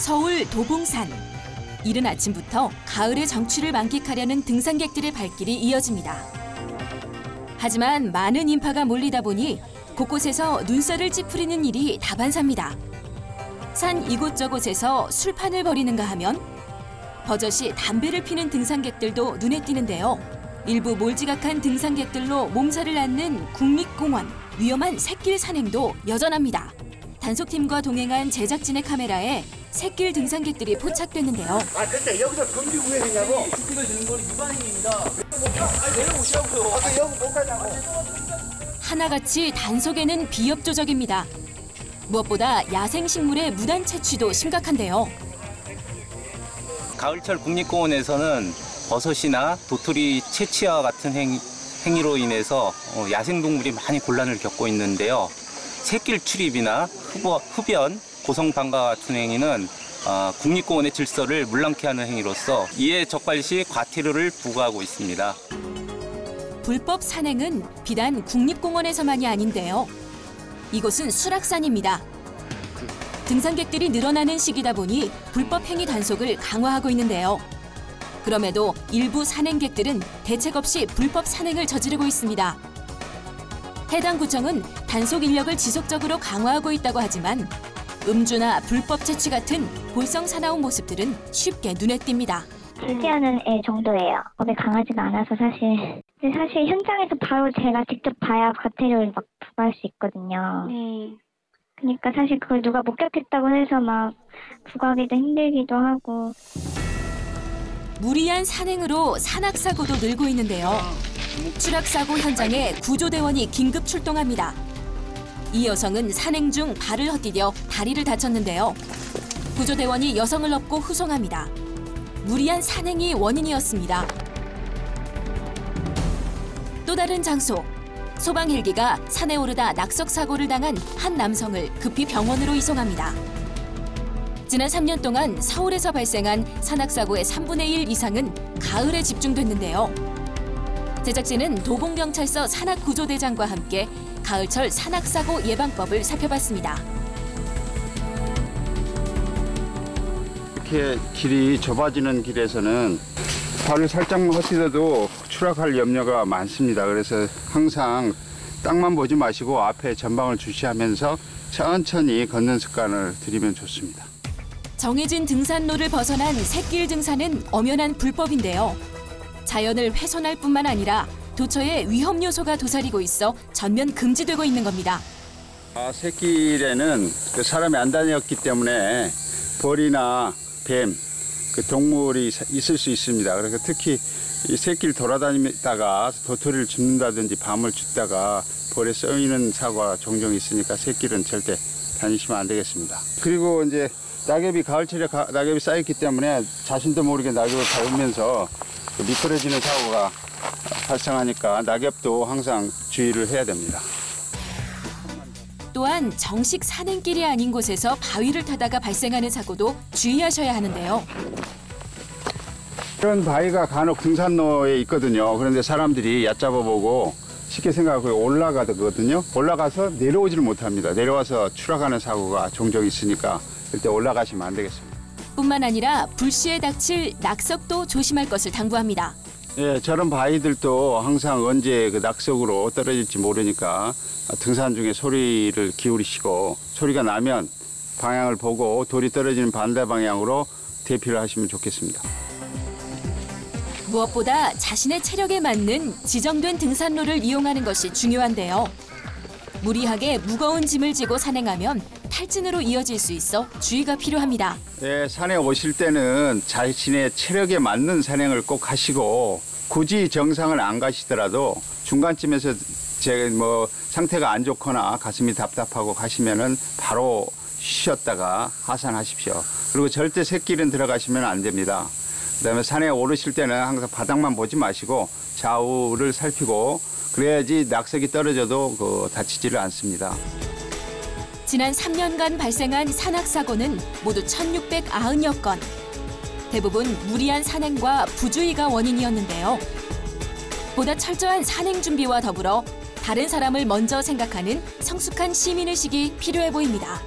서울 도봉산. 이른 아침부터 가을의 정취를 만끽하려는 등산객들의 발길이 이어집니다. 하지만 많은 인파가 몰리다 보니 곳곳에서 눈살을 찌푸리는 일이 다반사입니다. 산 이곳저곳에서 술판을 벌이는가 하면 버젓이 담배를 피는 등산객들도 눈에 띄는데요. 일부 몰지각한 등산객들로 몸살을 앓는 국립공원, 위험한 샛길 산행도 여전합니다. 단속팀과 동행한 제작진의 카메라에 샛길 등산객들이 포착됐는데요. 근데 여기서 금지 구역이냐고? 스틱을 드는 건 위반행위입니다. 내려오시라고요. 여기 못 가냐고? 하나같이 단속에는 비협조적입니다. 무엇보다 야생식물의 무단 채취도 심각한데요. 가을철 국립공원에서는 버섯이나 도토리 채취와 같은 행위로 인해서 야생동물이 많이 곤란을 겪고 있는데요. 샛길 출입이나 흡연, 고성방가 같은 행위는 국립공원의 질서를 물랑케 하는 행위로서 이에 적발시 과태료를 부과하고 있습니다. 불법 산행은 비단 국립공원에서만이 아닌데요. 이곳은 수락산입니다. 등산객들이 늘어나는 시기다 보니 불법 행위 단속을 강화하고 있는데요. 그럼에도 일부 산행객들은 대책 없이 불법 산행을 저지르고 있습니다. 해당 구청은 단속 인력을 지속적으로 강화하고 있다고 하지만 음주나 불법 채취 같은 볼성 사나운 모습들은 쉽게 눈에 띕니다. 지지하는 애 정도예요. 법에 강하지가 않아서 사실 현장에서 바로 제가 직접 봐야 과태료를 막 부과할 수 있거든요. 네. 그러니까 사실 그걸 누가 목격했다고 해서 막 부과하기도 힘들기도 하고. 무리한 산행으로 산악사고도 늘고 있는데요. 추락사고 현장에 구조대원이 긴급 출동합니다. 이 여성은 산행 중 발을 헛디뎌 다리를 다쳤는데요. 구조대원이 여성을 업고 후송합니다. 무리한 산행이 원인이었습니다. 또 다른 장소. 소방 헬기가 산에 오르다 낙석 사고를 당한 한 남성을 급히 병원으로 이송합니다. 지난 3년 동안 서울에서 발생한 산악사고의 3분의 1 이상은 가을에 집중됐는데요. 제작진은 도봉경찰서 산악구조대장과 함께 가을철 산악사고 예방법을 살펴봤습니다. 이렇게 길이 좁아지는 길에서는 발을 살짝만 헛디뎌도 추락할 염려가 많습니다. 그래서 항상 땅만 보지 마시고 앞에 전방을 주시하면서 천천히 걷는 습관을 들이면 좋습니다. 정해진 등산로를 벗어난 샛길 등산은 엄연한 불법인데요. 자연을 훼손할 뿐만 아니라 도처에 위험 요소가 도사리고 있어 전면 금지되고 있는 겁니다. 샛길에는 사람이 안 다녔기 때문에 벌이나 뱀, 동물이 있을 수 있습니다. 그래서 특히 이 샛길 돌아다니다가 도토리를 줍는다든지 밤을 줍다가 벌에 쏘이는 사고가 종종 있으니까 샛길은 절대 다니시면 안 되겠습니다. 그리고 이제 낙엽이 가을철에 낙엽이 쌓였기 때문에 자신도 모르게 낙엽을 밟으면서 미끄러지는 사고가 발생하니까 낙엽도 항상 주의를 해야 됩니다. 또한 정식 산행길이 아닌 곳에서 바위를 타다가 발생하는 사고도 주의하셔야 하는데요. 이런 바위가 간혹 등산로에 있거든요. 그런데 사람들이 얕잡아보고 쉽게 생각하고 올라가거든요. 올라가서 내려오지를 못합니다. 내려와서 추락하는 사고가 종종 있으니까 절대 올라가시면 안 되겠습니다. 뿐만 아니라 불시에 닥칠 낙석도 조심할 것을 당부합니다. 예, 저런 바위들도 항상 언제 낙석으로 떨어질지 모르니까 등산 중에 소리를 기울이시고 소리가 나면 방향을 보고 돌이 떨어지는 반대 방향으로 대피를 하시면 좋겠습니다. 무엇보다 자신의 체력에 맞는 지정된 등산로를 이용하는 것이 중요한데요. 무리하게 무거운 짐을 지고 산행하면 탈진으로 이어질 수 있어 주의가 필요합니다. 네, 산에 오실 때는 자신의 체력에 맞는 산행을 꼭 하시고 굳이 정상을 안 가시더라도 중간쯤에서 상태가 안 좋거나 가슴이 답답하고 가시면은 바로 쉬셨다가 하산하십시오. 그리고 절대 샛길은 들어가시면 안 됩니다. 그다음에 산에 오르실 때는 항상 바닥만 보지 마시고 좌우를 살피고 그래야지 낙석이 떨어져도 다치지를 않습니다. 지난 3년간 발생한 산악사고는 모두 1,690여 건. 대부분 무리한 산행과 부주의가 원인이었는데요. 보다 철저한 산행 준비와 더불어 다른 사람을 먼저 생각하는 성숙한 시민의식이 필요해 보입니다.